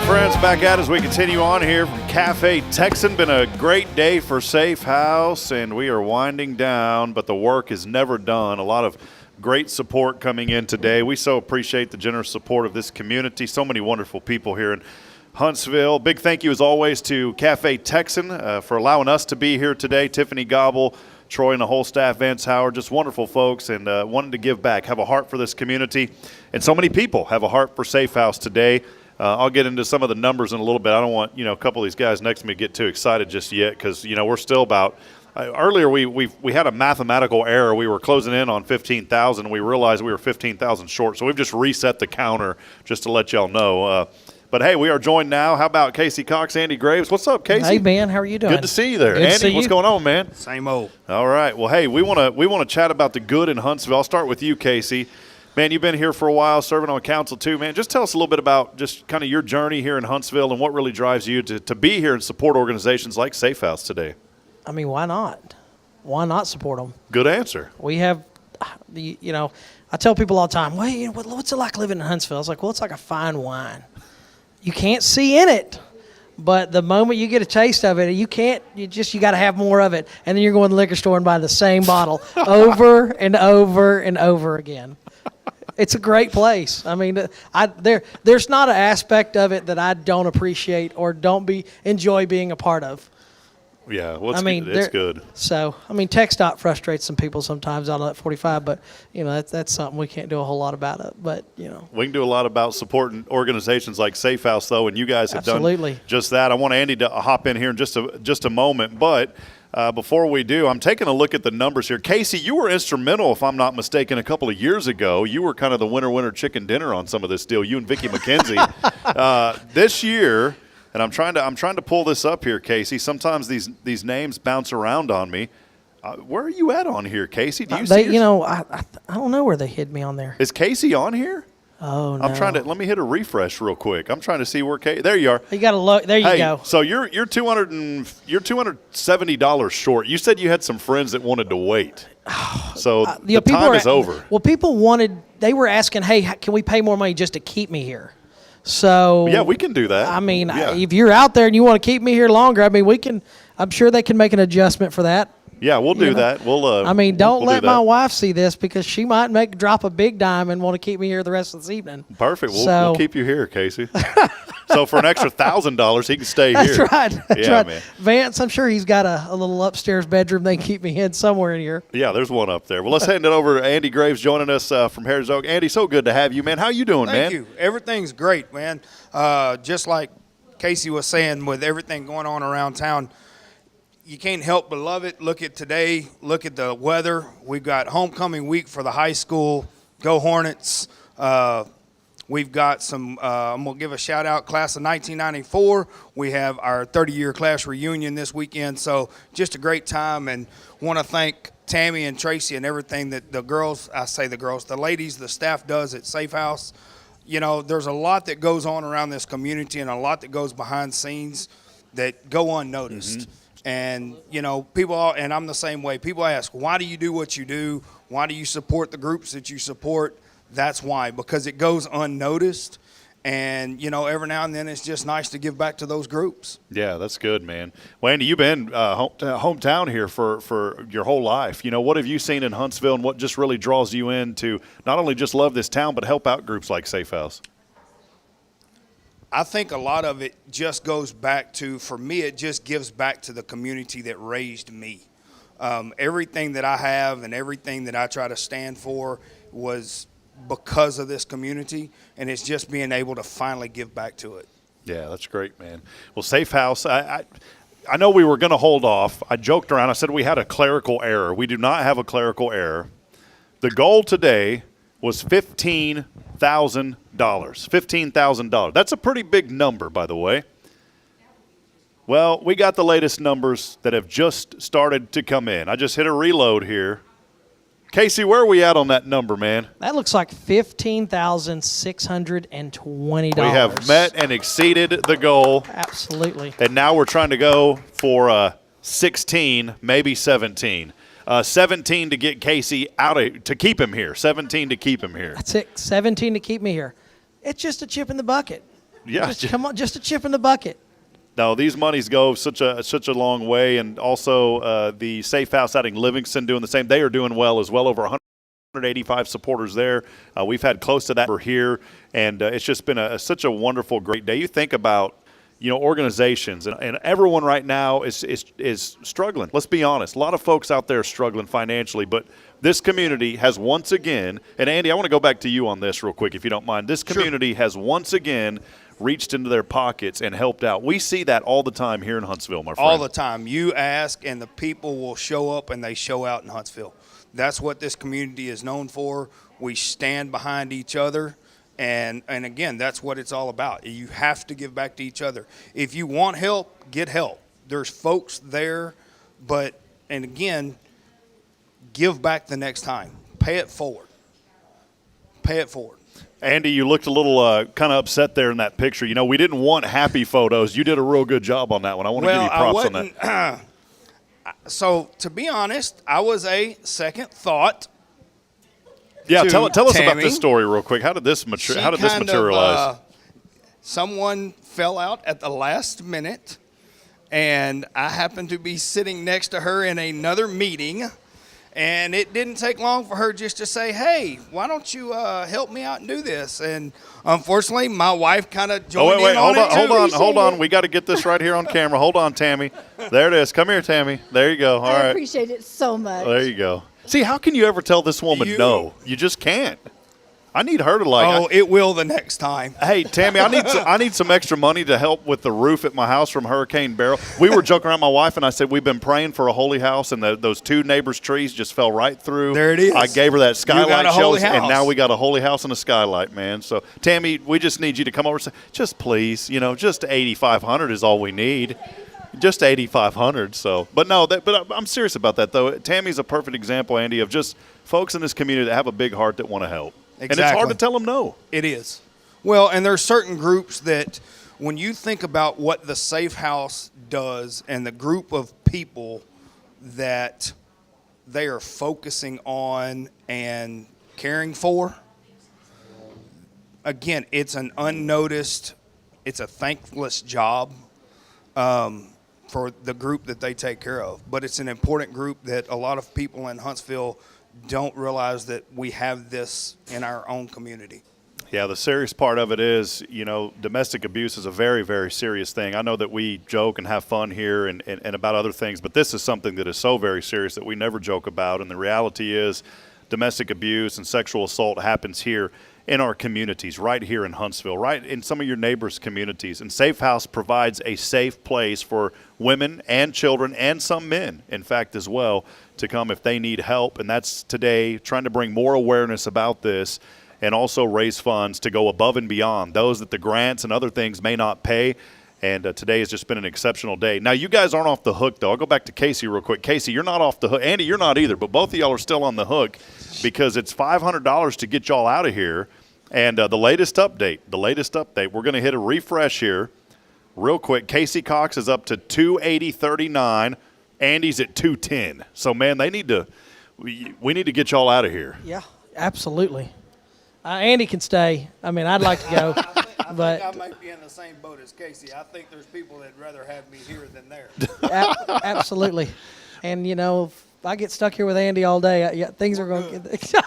Friends, back at as we continue on here from Cafe Texan. Been a great day for Safe House, and we are winding down, but the work is never done. A lot of great support coming in today. We so appreciate the generous support of this community. So many wonderful people here in Huntsville. Big thank you, as always, to Cafe Texan for allowing us to be here today. Tiffany Gobble, Troy, and the whole staff, Vance Howard, just wonderful folks, and wanted to give back, have a heart for this community. And so many people have a heart for Safe House today. I'll get into some of the numbers in a little bit. I don't want, a couple of these guys next to me to get too excited just yet because, we're still about earlier we had a mathematical error. We were closing in on 15,000, and we realized we were 15,000 short. So we've just reset the counter just to let y'all know. But, hey, we are joined now. How about Casey Cox, Andy Graves? What's up, Casey? Hey, man. How are you doing? Good to see you there. Good Andy, what's going on, man? Same old. All right. Well, hey, we want to chat about the good in Huntsville. I'll start with you, Casey. Man, you've been here for a while, serving on council too, man. Just tell us a little bit about just kind of your journey here in Huntsville and what really drives you to be here and support organizations like Safe House today. I mean, why not? Why not support them? Good answer. We have, I tell people all the time, well, what's it like living in Huntsville? I was like, well, it's like a fine wine. You can't see in it, but the moment you get a taste of it, you got to have more of it. And then you're going to the liquor store and buy the same bottle over and over and over again. It's a great place. I mean, there's not an aspect of it that I don't appreciate or don't enjoy being a part of. Yeah, well, it's good. So, TxDOT frustrates some people sometimes out of that 45, but, that's something we can't do a whole lot about it. But, We can do a lot about supporting organizations like Safe House, though, and you guys have Absolutely. done just that. I want Andy to hop in here in just a moment, but before we do, I'm taking a look at the numbers here. Casey, you were instrumental, if I'm not mistaken, a couple of years ago. You were kind of the winner chicken dinner on some of this deal. You and Vicki McKenzie. This year, and I'm trying to pull this up here, Casey. Sometimes these names bounce around on me. Where are you at on here, Casey? Do you see? I don't know where they hid me on there. Is Casey on here? Oh, no. I'm trying to let me hit a refresh real quick. I'm trying to see where There you are. You got to look. There you go. So you're $270 short. You said you had some friends that wanted to wait. So the time is over. Well, they were asking, hey, can we pay more money just to keep me here? So yeah, we can do that. If you're out there and you want to keep me here longer, I'm sure they can make an adjustment for that. Yeah, we'll do that. We'll. Don't let my wife see this because she might drop a big dime and want to keep me here the rest of this evening. Perfect. We'll keep you here, Casey. So for an extra $1,000, he can stay here. That's right. That's right. Man. Vance, I'm sure he's got a little upstairs bedroom they can keep me in somewhere in here. Yeah, there's one up there. Well, let's hand it over to Andy Graves joining us from Harris Oak. Andy, so good to have you, man. How you doing, man? Thank you. Everything's great, man. Just like Casey was saying, with everything going on around town, you can't help but love it. Look at today. Look at the weather. We've got homecoming week for the high school. Go Hornets. We've got some, I'm going to give a shout-out, class of 1994. We have our 30-year class reunion this weekend. So just a great time, and want to thank Tammy and Tracy and everything that the ladies, the staff does at Safe House. There's a lot that goes on around this community and a lot that goes behind scenes that go unnoticed. Mm-hmm. And, and I'm the same way. People ask, why do you do what you do? Why do you support the groups that you support? That's why, because it goes unnoticed. And, every now and then it's just nice to give back to those groups. Yeah, that's good, man. Well, Andy, you've been hometown here for your whole life. What have you seen in Huntsville, and what just really draws you in to not only just love this town but help out groups like Safe House? I think a lot of it just goes back to, for me, it just gives back to the community that raised me. Everything that I have and everything that I try to stand for was because of this community, and it's just being able to finally give back to it. Yeah, that's great, man. Well, Safe House, I know we were going to hold off. I joked around. I said we had a clerical error. We do not have a clerical error. The goal today was $15,000. $15,000. That's a pretty big number, by the way. Well, we got the latest numbers that have just started to come in. I just hit a reload here. Casey, where are we at on that number, man? That looks like $15,620. We have met and exceeded the goal. Absolutely. And now we're trying to go for 16, maybe 17. 17 to get Casey to keep him here. 17 to keep him here. That's it. 17 to keep me here. It's just a chip in the bucket. Yeah. Come on, just a chip in the bucket. No, these monies go such a long way, and also the Safe House out in Livingston doing the same. They are doing well as well, over 185 supporters there. We've had close to that for here, and it's just been such a wonderful, great day. You think about, organizations, and everyone right now is struggling. Let's be honest. A lot of folks out there are struggling financially, but this community has once again, and Andy, I want to go back to you on this real quick, if you don't mind. This community has once again reached into their pockets and helped out. We see that all the time here in Huntsville, my friend. All the time. You ask, and the people will show up, and they show out in Huntsville. That's what this community is known for. We stand behind each other, and again, that's what it's all about. You have to give back to each other. If you want help, get help. There's folks there, and again, give back the next time. Pay it forward. Pay it forward. Andy, you looked a little kind of upset there in that picture. We didn't want happy photos. You did a real good job on that one. I want to give you props on that. So, to be honest, I was a second thought. Yeah, tell us about Tammy. this story real quick. How did this materialize? Someone fell out at the last minute, and I happened to be sitting next to her in another meeting. And it didn't take long for her just to say, hey, why don't you help me out and do this? And unfortunately, my wife kind of joined in on it too. Hold on. We got to get this right here on camera. Hold on, Tammy. There it is. Come here, Tammy. There you go. All right. I appreciate it so much. There you go. See, how can you ever tell this woman no? You just can't. I need her to it will the next time. Hey, Tammy, I need some extra money to help with the roof at my house from Hurricane Beryl. We were joking around, my wife and I said we've been praying for a holy house, and those two neighbors' trees just fell right through. There it is. I gave her that skylight shelter, and now we got a holy house and a skylight, man. So, Tammy, we just need you to come over and say, just please, just $8,500 is all we need. Just $8,500. So, but I'm serious about that though. Tammy's a perfect example, Andy, of just folks in this community that have a big heart that want to help. Exactly. And it's hard to tell them no. It is. Well, and there are certain groups that when you think about what the Safe House does and the group of people that they are focusing on and caring for, again, it's an unnoticed, it's a thankless job for the group that they take care of. But it's an important group that a lot of people in Huntsville don't realize that we have this in our own community. Yeah, the serious part of it is, domestic abuse is a very, very serious thing. I know that we joke and have fun here and about other things, but this is something that is so very serious that we never joke about. And the reality is domestic abuse and sexual assault happens here in our communities, right here in Huntsville, right in some of your neighbors' communities. And Safe House provides a safe place for women and children and some men, in fact, as well, to come if they need help. And that's today trying to bring more awareness about this and also raise funds to go above and beyond those that the grants and other things may not pay. And today has just been an exceptional day. Now, you guys aren't off the hook, though. I'll go back to Casey real quick. Casey, you're not off the hook. Andy, you're not either, but both of y'all are still on the hook because it's $500 to get y'all out of here. And the latest update, we're going to hit a refresh here real quick. Casey Cox is up to $280.39. Andy's at $210. So, man, we need to get y'all out of here. Yeah, absolutely. Andy can stay. I mean, I'd like to go. I think I might be in the same boat as Casey. I think there's people that'd rather have me here than there. Absolutely. And, if I get stuck here with Andy all day, things are going to get –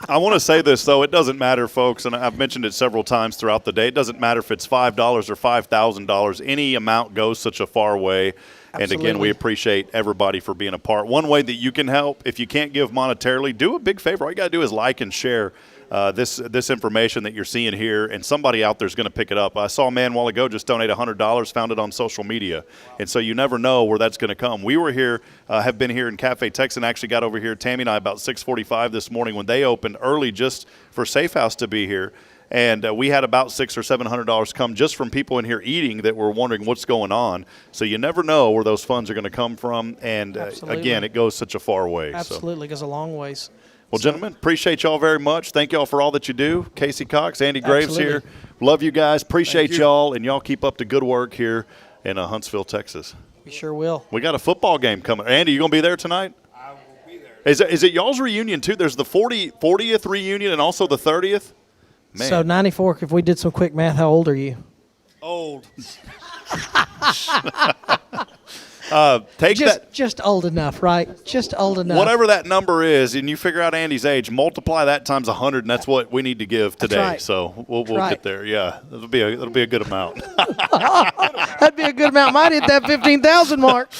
I want to say this, though. It doesn't matter, folks, and I've mentioned it several times throughout the day. It doesn't matter if it's $5 or $5,000. Any amount goes such a far way. And, again, we appreciate everybody for being a part. One way that you can help, if you can't give monetarily, do a big favor. All you got to do is like and share this information that you're seeing here, and somebody out there is going to pick it up. I saw a man a while ago just donate $100, found it on social media. And so you never know where that's going to come. We were here, have been here in Cafe Texan, actually got over here, Tammy and I, about 6:45 this morning when they opened early just for Safe House to be here. And we had about $600 or $700 come just from people in here eating that were wondering what's going on. So you never know where those funds are going to come from. And again, it goes such a far way. Absolutely, goes a long ways. Well, gentlemen, appreciate y'all very much. Thank y'all for all that you do. Casey Cox, Andy Graves here. Love you guys. Appreciate y'all, and y'all keep up the good work here in Huntsville, Texas. We sure will. We got a football game coming. Andy, you going to be there tonight? I will be there. Is it y'all's reunion, too? There's the 40th reunion and also the 30th? Man. So 94, if we did some quick math, how old are you? Old. Just old enough, right? Just old enough. Whatever that number is, and you figure out Andy's age, multiply that times 100, and that's what we need to give today. Right. So we'll get there. Yeah, it'll be a good amount. That'd be a good amount. Might hit that 15,000 mark.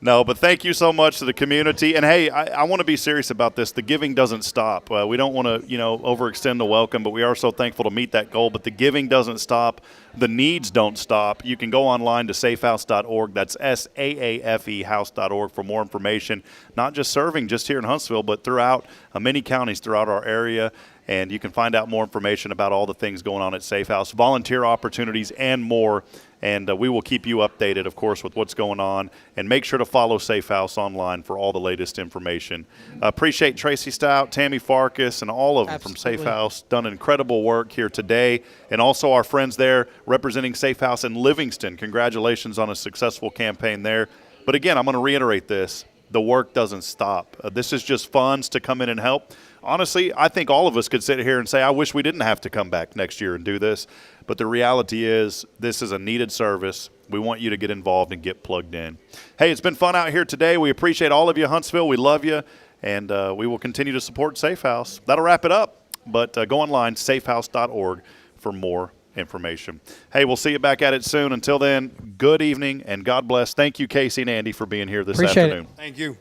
No, but thank you so much to the community. And, hey, I want to be serious about this. The giving doesn't stop. We don't want to, overextend the welcome, but we are so thankful to meet that goal. But the giving doesn't stop. The needs don't stop. You can go online to safehouse.org. That's SAAFE house.org for more information, not just serving just here in Huntsville, but throughout many counties throughout our area. And you can find out more information about all the things going on at Safe House, volunteer opportunities, and more. And we will keep you updated, of course, with what's going on. And make sure to follow Safe House online for all the latest information. Appreciate Tracy Stout, Tammy Farkas, and all of them from Safe House. Done incredible work here today. And also our friends there representing Safe House in Livingston. Congratulations on a successful campaign there. But again, I'm going to reiterate this. The work doesn't stop. This is just funds to come in and help. Honestly, I think all of us could sit here and say, I wish we didn't have to come back next year and do this. But the reality is this is a needed service. We want you to get involved and get plugged in. Hey, it's been fun out here today. We appreciate all of you, Huntsville. We love you, and we will continue to support Safe House. That'll wrap it up. But go online, safehouse.org, for more information. Hey, we'll see you back at it soon. Until then, good evening and God bless. Thank you, Casey and Andy, for being here this afternoon. Thank you.